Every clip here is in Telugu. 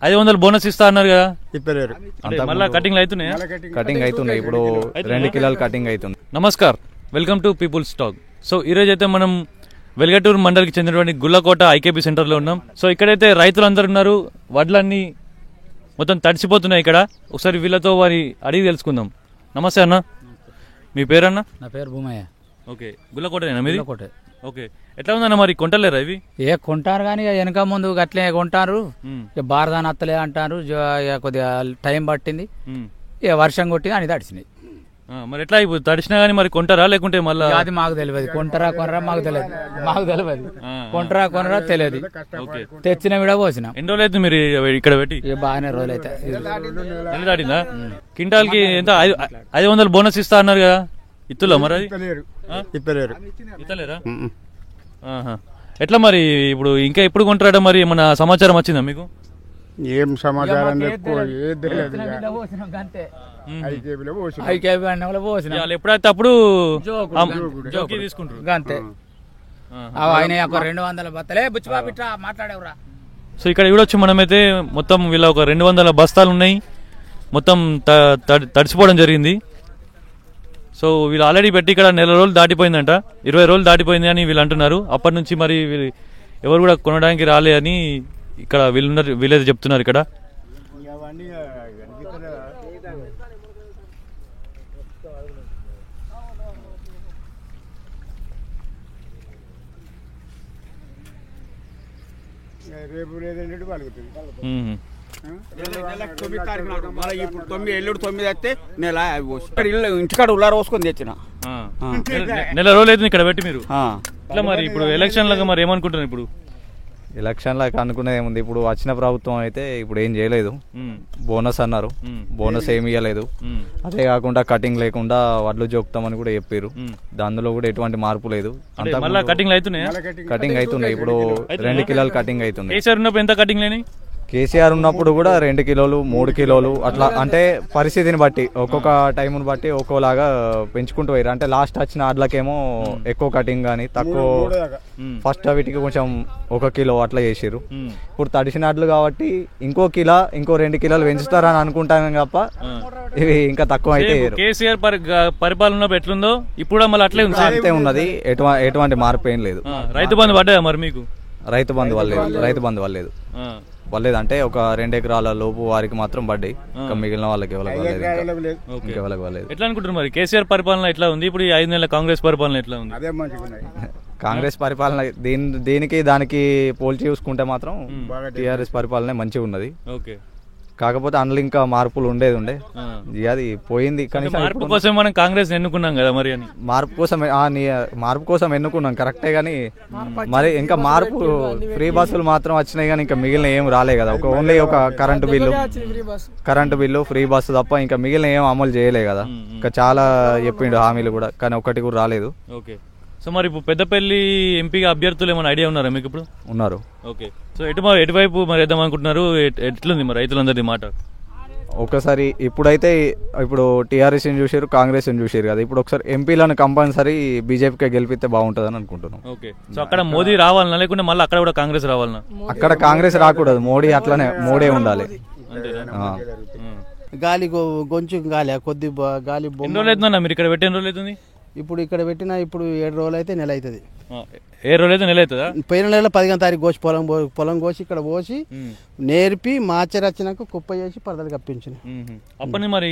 500 బోనస్ ఇస్తా అన్నారు కదా, ఇప్పలేరు. మళ్ళీ కటింగ్ అవుతున్నాయి. కటింగ్ అవుతున్నాయి, ఇప్పుడు 2 కిలోలు కటింగ్ అవుతుంది. Namaskar, welcome to people's talk. So ఈరోజు అయితే మనం వెల్గటూరు మండలికి చెందినటువంటి గుల్లకోట ఐకేపీ సెంటర్లో ఉన్నాం. సో ఇక్కడైతే రైతులందరూ ఉన్నారు, వడ్లన్నీ మొత్తం తడిసిపోతున్నాయి. ఇక్కడ ఒకసారి వీళ్ళతో వారి అడిగి తెలుసుకుందాం. నమస్తే అన్న, మీ పేరన్నా? నా పేరు భూమయ్య. ఓకే, గుల్లకోటేనా మీది? కోటే. ఓకే, ఎట్లా ఉందన్న మరి, కొంటలేరా ఇవి? కొంటారు కానీ వెనక ముందు అట్లే కొంటారు. బారదాని అత్తలే అంటారు, కొద్దిగా టైం పట్టింది, వర్షం కొట్టింది అని తడిచినాయి. మరి ఎట్లా ఇప్పుడు తడిచినా కానీ మరి కొంటారా లేకుంటే మళ్ళీ? అది మాకు తెలియదు, కొంటారా కొనరా మాకు తెలియదు. కొంటారా కొనరా తెలియదు. తెచ్చిన విడ పోసిన. ఎన్ని రోజులు అయితే మీరు ఇక్కడ పెట్టి? బాగానే రోజులు అయితే. నెల దాటిందా? క్వింటాల్కి ఎంత 500 బోనస్ ఇస్తా అన్నారు కదా, ఇత్తులా మరి? అది ఇత్తలేరా? ఎట్లా మరి ఇప్పుడు ఇంకా ఎప్పుడు కొంటారా మరి? ఏమన్నా సమాచారం వచ్చిందా మీకు? ఏం సమాచారం ఎప్పుడైతే అప్పుడు తీసుకుంటారు అంతే. ఆయన 200 బత్తలే బుచ్చిబాబిట్రా మాట్లాడేవరా. సో ఇక్కడ చూడొచ్చు మనమైతే, మొత్తం వీళ్ళ ఒక 200 బస్తాలు ఉన్నాయి, మొత్తం తడిసిపోవడం జరిగింది. సో వీళ్ళు ఆల్రెడీ పెట్టి ఇక్కడ నెల రోజులు దాటిపోయిందంట, 20 రోజులు దాటిపోయింది అని వీళ్ళు అంటున్నారు. అప్పటి నుంచి మరి ఎవరు కూడా కొనడానికి రాలే అని ఇక్కడ వీళ్ళైతే చెప్తున్నారు. ఇక్కడ ఇంటికాడ ఉల్లార పోసుకొని తెచ్చిన నెల రోజులు అయితే ఇక్కడ పెట్టి మీరు. ఇట్లా మరి ఇప్పుడు ఎలక్షన్ లాగా మరి ఏమనుకుంటున్నారు? ఇప్పుడు ఎలక్షన్ లాగా అనుకునేది ఏముంది, ఇప్పుడు వచ్చిన ప్రభుత్వం అయితే ఇప్పుడు ఏం చేయలేదు. బోనస్ అన్నారు, బోనస్ ఏమి ఇవ్వలేదు. అదే కాకుండా కటింగ్ లేకుండా వడ్లు జోకుతామని కూడా చెప్పారు. దానిలో కూడా ఎటువంటి మార్పు లేదు. కటింగ్ అవుతున్నాయి, కటింగ్ అవుతున్నాయి. ఇప్పుడు 2 కిలోలు కటింగ్ అవుతుంది. కేసీఆర్ ఉన్నప్పుడు ఎంత కటింగ్ లేని? కేసీఆర్ ఉన్నప్పుడు కూడా 2 కిలోలు 3 కిలోలు అట్లా, అంటే పరిస్థితిని బట్టి ఒక్కొక్క టైంని బట్టి ఒక్కోలాగా పెంచుకుంటూ పోయారు. అంటే లాస్ట్ వచ్చిన ఆడ్లకేమో ఎక్కువ కటింగ్ కానీ తక్కువ, ఫస్ట్ వీటికి కొంచెం 1 కిలో అట్లా చేసారు. ఇప్పుడు తడిసిన ఆడ్లు కాబట్టి ఇంకో 2 కిలోలు పెంచుతారని అనుకుంటాను తప్ప ఇవి ఇంకా తక్కువ అయితే. కేసీఆర్ పరిపాలన ఎట్లుందో ఇప్పుడు మళ్ళీ అట్లే అంతే ఉన్నది, ఎటువంటి మార్పు ఏం లేదు. రైతు బంధు పడ్డా మరి మీకు? రైతు బంధు వల్లేదు అంటే ఒక 2 ఎకరాల లోపు వారికి మాత్రం పడ్డాయి, మిగిలిన వాళ్ళకి ఎవరికి వాళ్ళలేదు. ఎట్లా అనుకుంటారు మరి కేసీఆర్ పరిపాలన ఎట్లా ఉంది? ఇప్పుడు 5 నెలల కాంగ్రెస్ పరిపాలన ఎట్లా ఉంది? కాంగ్రెస్ పరిపాలన దీనికి దానికి పోల్చి చూసుకుంటే మాత్రం టీఆర్ఎస్ పరిపాలన మంచిగా ఉన్నది. కాకపోతే అందులో ఇంకా మార్పులు ఉండే అది పోయింది. మార్పు కోసం మనం కాంగ్రెస్ ఎన్నుకున్నాం కదా మరి. అని మార్పు కోసం ఎన్నుకున్నాం కరెక్టే, గానీ మరి ఇంకా మార్పు ఫ్రీ బస్సులు మాత్రం వచ్చినాయి కానీ ఇంకా మిగిలిన ఏం రాలే కదా. ఓన్లీ ఒక కరెంటు బిల్లు ఫ్రీ బస్సు తప్ప ఇంకా మిగిలిన ఏం అమలు చేయలే కదా. ఇంకా చాలా చెప్పిండు హామీలు కూడా, కానీ ఒకటి కూడా రాలేదు. సో మరి ఇప్పుడు పెద్దపల్లి ఎంపీగా అభ్యర్థులు ఏమైనా ఐడియా ఉన్నారా మీకు? ఇప్పుడు ఉన్నారు. ఓకే, సో ఎటువైపు మరి వేద్దాం అనుకుంటున్నారు? ఎట్లుంది మరి రైతులందరి మాట? ఒకసారి ఇప్పుడు టీఆర్ఎస్ చూసారు, కాంగ్రెస్ చూసారు కదా. ఇప్పుడు ఒకసారి ఎంపీలను కంపల్సరీ బీజేపీకి గెలిపిస్తే బాగుంటుందని అనుకుంటున్నాం. ఓకే, సో అక్కడ మోదీ రావాలన్నా లేకుంటే మళ్ళీ అక్కడ కూడా కాంగ్రెస్ రావాలన్నా? అక్కడ కాంగ్రెస్ రాకూడదు, మోడీ ఉండాలి. గాలి కొంచెం గాలి కొద్ది గాలి. ఎన్ని రోజులు అవుతుందన్నా మీరు ఇక్కడ పెట్టి? ఎన్ని రోజులు అవుతుంది ఇప్పుడు ఇక్కడ పెట్టిన? ఇప్పుడు 7 రోజులు అయితే నెల అవుతుంది. 7 రోజులు అయితే నెల అవుతుందా? పోయిన నెల 15వ తారీఖు కోసి పొలం కోసి ఇక్కడ పోసి నేర్పి మార్చి వచ్చినాక కుప్ప చేసి పరదలు కప్పించిన. అప్పటి మరి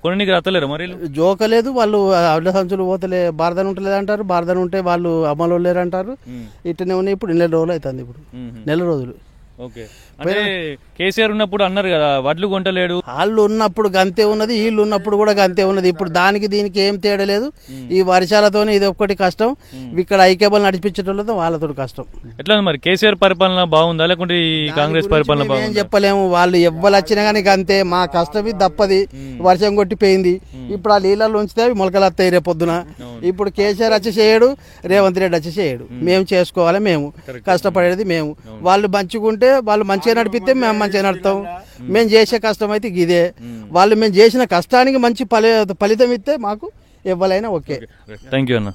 కొననికి రాతలేరు మరి? జోకలేదు, వాళ్ళు అడ్ల సంచులు పోతలే, బారదాని ఉంటలేదు అంటారు, బారదాని ఉంటే వాళ్ళు అమలు లేరు అంటారు. ఇట్లనే ఉన్నాయి. ఇప్పుడు 4 రోజులు అవుతుంది. ఇప్పుడు 4 రోజులు. ఓకే, అంటే కేసీఆర్ ఉన్నప్పుడు అన్నారు కదా వడ్లు కొంటలేడు, వాళ్ళు ఉన్నప్పుడు గంతే ఉన్నది, వీళ్ళు ఉన్నప్పుడు కూడా గంతే ఉన్నది. ఇప్పుడు దీనికి ఏం తేడా లేదు. ఈ వర్షాలతో ఇది ఒక్కటి కష్టం, ఇక్కడ ఐకేబుల్ నడిపించడంతో వాళ్ళతో కష్టం. ఎట్లా మరి కేసీఆర్ పరిపాలన బాగుందా లేకుంటే ఈ కాంగ్రెస్ పరిపాలన బాగుందా? ఏం చెప్పలేము, వాళ్ళు ఎవ్వరు వచ్చినా కానీ గంతే. మా కష్టం ఇది తప్పది, వర్షం కొట్టిపోయింది. ఇప్పుడు ఆ నీళ్ళలో ఉంచితే అవి మొలకలు వస్తాయి రేపొద్దున. ఇప్పుడు కేసీఆర్ వచ్చి చేయడు, రేవంత్ రెడ్డి వచ్చి చేయడు. మేము చేసుకోవాలి, మేము కష్టపడేది మేము. వాళ్ళు మంచిగుంటే వాళ్ళు మంచిగా నడిపిస్తే మేము మంచిగా నడుస్తాం. మేము చేసే కష్టం అయితే ఇదే. వాళ్ళు మేము చేసిన కష్టానికి మంచి ఫలితం ఇస్తే మాకు ఎవరైనా ఓకే. థ్యాంక్ యూ అన్న.